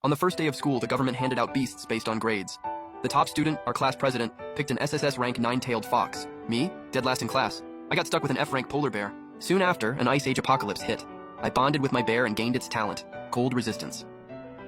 On the first day of school, the government handed out beasts based on grades. The top student, our class president, picked an SSS rank 9-tailed fox. Me, dead last in class. I got stuck with an F rank polar bear. Soon after, an ice age apocalypse hit. I bonded with my bear and gained its talent, cold resistance.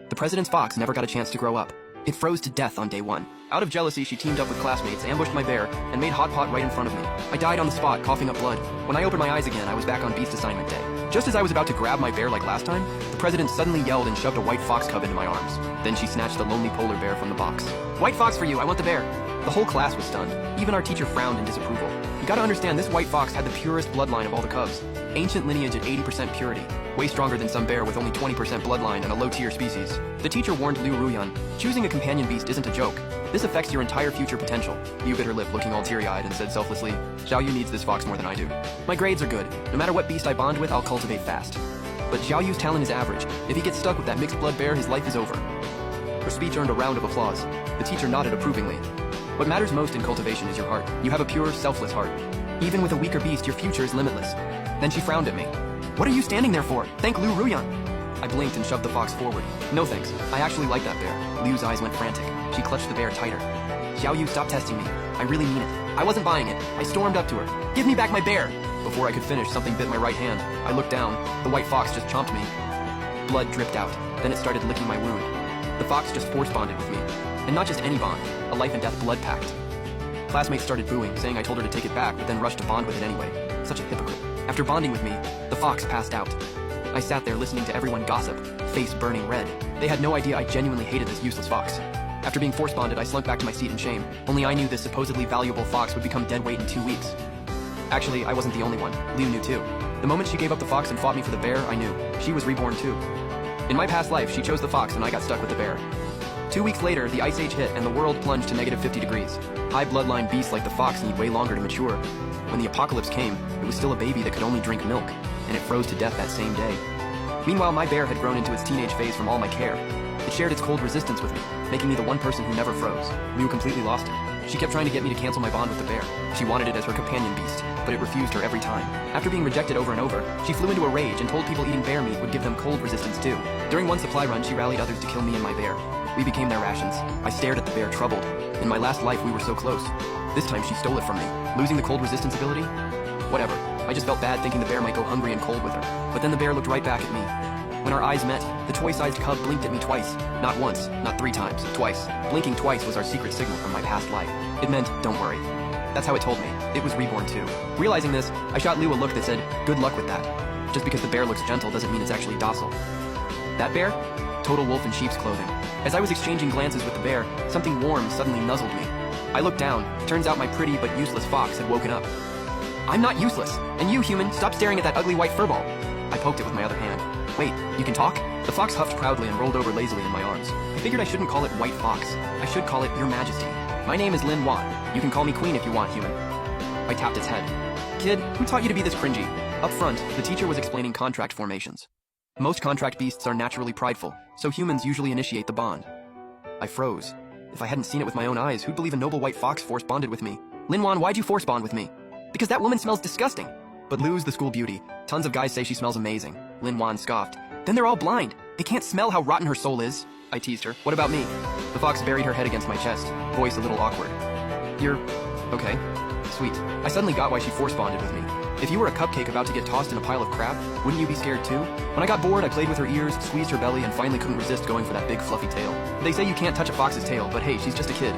The president's fox never got a chance to grow up. It froze to death on day one. Out of jealousy, she teamed up with classmates, ambushed my bear, and made hot pot right in front of me. I died on the spot, coughing up blood. When I opened my eyes again, I was back on beast assignment day. Just as I was about to grab my bear like last time, the president suddenly yelled and shoved a white fox cub into my arms. Then she snatched the lonely polar bear from the box. "White fox for you, I want the bear." The whole class was stunned. Even our teacher frowned in disapproval. You gotta understand, this white fox had the purest bloodline of all the cubs. Ancient lineage at 80% purity. Way stronger than some bear with only 20% bloodline and a low-tier species. The teacher warned Liu Ruyun, choosing a companion beast isn't a joke. This affects your entire future potential. Liu bit her lip, looking all teary-eyed, and said selflessly, "Xiao Yu needs this fox more than I do. My grades are good. No matter what beast I bond with, I'll cultivate fast. But Xiao Yu's talent is average. If he gets stuck with that mixed blood bear, his life is over." Her speech earned a round of applause. The teacher nodded approvingly. What matters most in cultivation is your heart. You have a pure, selfless heart. Even with a weaker beast, your future is limitless. Then she frowned at me. "What are you standing there for? Thank Liu Ruyun." I blinked and shoved the fox forward. "No thanks. I actually like that bear." Liu's eyes went frantic. She clutched the bear tighter. "Xiao Yu, stop testing me. I really mean it. I wasn't buying it." I stormed up to her. "Give me back my bear!" Before I could finish, something bit my right hand. I looked down. The white fox just chomped me. Blood dripped out. Then it started licking my wound. The fox just force bonded with me. And not just any bond, a life and death blood pact. Classmates started booing, saying I told her to take it back, but then rushed to bond with it anyway. Such a hypocrite. After bonding with me, the fox passed out. I sat there listening to everyone gossip, face burning red. They had no idea I genuinely hated this useless fox. After being force bonded, I slunk back to my seat in shame. Only I knew this supposedly valuable fox would become dead weight in 2 weeks. Actually, I wasn't the only one. Liu knew too. The moment she gave up the fox and fought me for the bear, I knew. She was reborn too. In my past life, she chose the fox and I got stuck with the bear. 2 weeks later, the ice age hit and the world plunged to negative 50 degrees. High bloodline beasts like the fox need way longer to mature. When the apocalypse came, it was still a baby that could only drink milk, and it froze to death that same day. Meanwhile, my bear had grown into its teenage phase from all my care. It shared its cold resistance with me, making me the one person who never froze. Liu completely lost it. She kept trying to get me to cancel my bond with the bear. She wanted it as her companion beast, but it refused her every time. After being rejected over and over, she flew into a rage and told people eating bear meat would give them cold resistance too. During one supply run, she rallied others to kill me and my bear. We became their rations. I stared at the bear, troubled. In my last life, we were so close. This time, she stole it from me, losing the cold resistance ability. Whatever. I just felt bad thinking the bear might go hungry and cold with her. But then the bear looked right back at me. When our eyes met, the toy-sized cub blinked at me twice. Not once, not 3 times, twice. Blinking twice was our secret signal from my past life. It meant, don't worry. That's how it told me. It was reborn too. Realizing this, I shot Liu a look that said, good luck with that. Just because the bear looks gentle doesn't mean it's actually docile. That bear? Total wolf in sheep's clothing. As I was exchanging glances with the bear, something warm suddenly nuzzled me. I looked down. Turns out my pretty but useless fox had woken up. I'm not useless. And you, human, stop staring at that ugly white furball. I poked it with my other hand. Wait, you can talk? The fox huffed proudly and rolled over lazily in my arms. I figured I shouldn't call it White Fox. I should call it Your Majesty. My name is Lin Wan. You can call me Queen if you want, human. I tapped its head. Kid, who taught you to be this cringy? Up front, the teacher was explaining contract formations. Most contract beasts are naturally prideful, so humans usually initiate the bond. I froze. If I hadn't seen it with my own eyes, who'd believe a noble white fox force bonded with me? Lin Wan, why'd you force bond with me? Because that woman smells disgusting. But Liu's the school beauty. Tons of guys say she smells amazing. Lin Wan scoffed. Then they're all blind. They can't smell how rotten her soul is. I teased her. What about me? The fox buried her head against my chest, voice a little awkward. You're... okay. Sweet. I suddenly got why she force bonded with me. If you were a cupcake about to get tossed in a pile of crap, wouldn't you be scared too? When I got bored, I played with her ears, squeezed her belly, and finally couldn't resist going for that big fluffy tail. They say you can't touch a fox's tail, but hey, she's just a kid.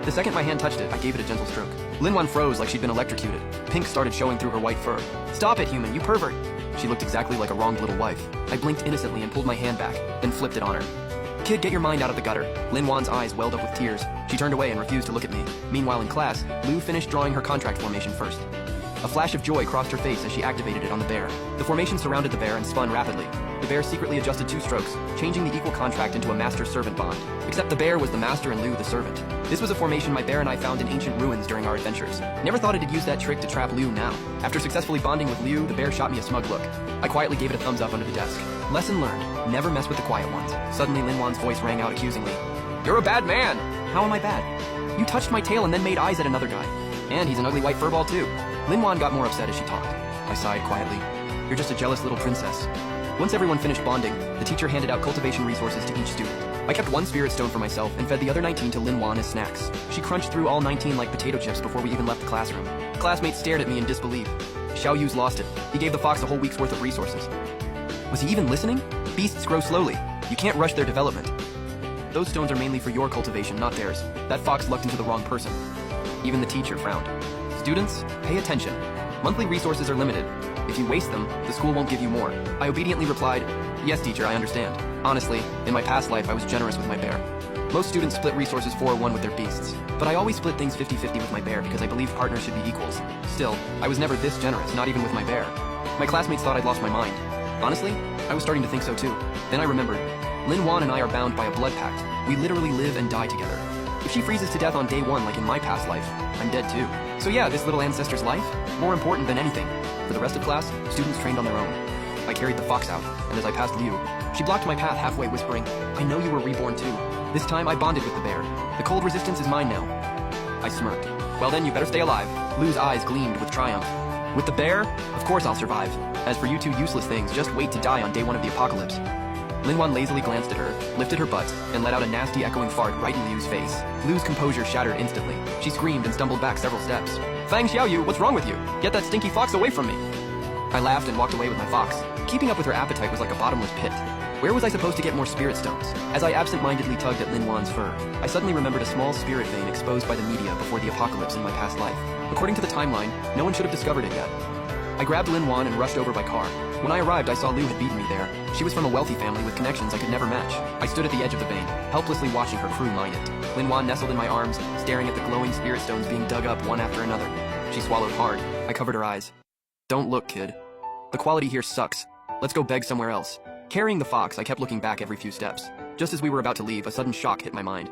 The second my hand touched it, I gave it a gentle stroke. Lin Wan froze like she'd been electrocuted. Pink started showing through her white fur. Stop it, human, you pervert! She looked exactly like a wronged little wife. I blinked innocently and pulled my hand back, then flipped it on her. Kid, get your mind out of the gutter. Lin Wan's eyes welled up with tears. She turned away and refused to look at me. Meanwhile in class, Liu finished drawing her contract formation first. A flash of joy crossed her face as she activated it on the bear. The formation surrounded the bear and spun rapidly. The bear secretly adjusted 2 strokes, changing the equal contract into a master-servant bond. Except the bear was the master and Liu the servant. This was a formation my bear and I found in ancient ruins during our adventures. Never thought it'd use that trick to trap Liu now. After successfully bonding with Liu, the bear shot me a smug look. I quietly gave it a thumbs up under the desk. Lesson learned. Never mess with the quiet ones. Suddenly Lin Wan's voice rang out accusingly. You're a bad man! How am I bad? You touched my tail and then made eyes at another guy. And he's an ugly white furball too. Lin Wan got more upset as she talked. I sighed quietly. You're just a jealous little princess. Once everyone finished bonding, the teacher handed out cultivation resources to each student. I kept one spirit stone for myself and fed the other 19 to Lin Wan as snacks. She crunched through all 19 like potato chips before we even left the classroom. Classmates stared at me in disbelief. Xiao Yu's lost it. He gave the fox a whole week's worth of resources. Was he even listening? Beasts grow slowly. You can't rush their development. Those stones are mainly for your cultivation, not theirs. That fox lucked into the wrong person. Even the teacher frowned. Students, pay attention. Monthly resources are limited. If you waste them, the school won't give you more. I obediently replied, yes, teacher, I understand. Honestly, in my past life, I was generous with my bear. Most students split resources 4-1 with their beasts, but I always split things 50-50 with my bear because I believe partners should be equals. Still, I was never this generous, not even with my bear. My classmates thought I'd lost my mind. Honestly, I was starting to think so too. Then I remembered. Lin Wan and I are bound by a blood pact. We literally live and die together. If she freezes to death on day 1 like in my past life, I'm dead too. So yeah, this little ancestor's life, more important than anything. For the rest of class, students trained on their own. I carried the fox out, and as I passed Liu, she blocked my path halfway, whispering, I know you were reborn too. This time I bonded with the bear. The cold resistance is mine now. I smirked. Well then, you better stay alive. Liu's eyes gleamed with triumph. With the bear, of course I'll survive. As for you two useless things, just wait to die on day 1 of the apocalypse. Lin Wan lazily glanced at her, lifted her butt, and let out a nasty echoing fart right in Liu's face. Liu's composure shattered instantly. She screamed and stumbled back several steps. Fang Xiaoyu, what's wrong with you? Get that stinky fox away from me! I laughed and walked away with my fox. Keeping up with her appetite was like a bottomless pit. Where was I supposed to get more spirit stones? As I absent-mindedly tugged at Lin Wan's fur, I suddenly remembered a small spirit vein exposed by the media before the apocalypse in my past life. According to the timeline, no one should have discovered it yet. I grabbed Lin Wan and rushed over by car. When I arrived, I saw Liu had beaten me there. She was from a wealthy family with connections I could never match. I stood at the edge of the vein, helplessly watching her crew mine it. Lin Wan nestled in my arms, staring at the glowing spirit stones being dug up one after another. She swallowed hard. I covered her eyes. Don't look, kid. The quality here sucks. Let's go beg somewhere else. Carrying the fox, I kept looking back every few steps. Just as we were about to leave, a sudden shock hit my mind.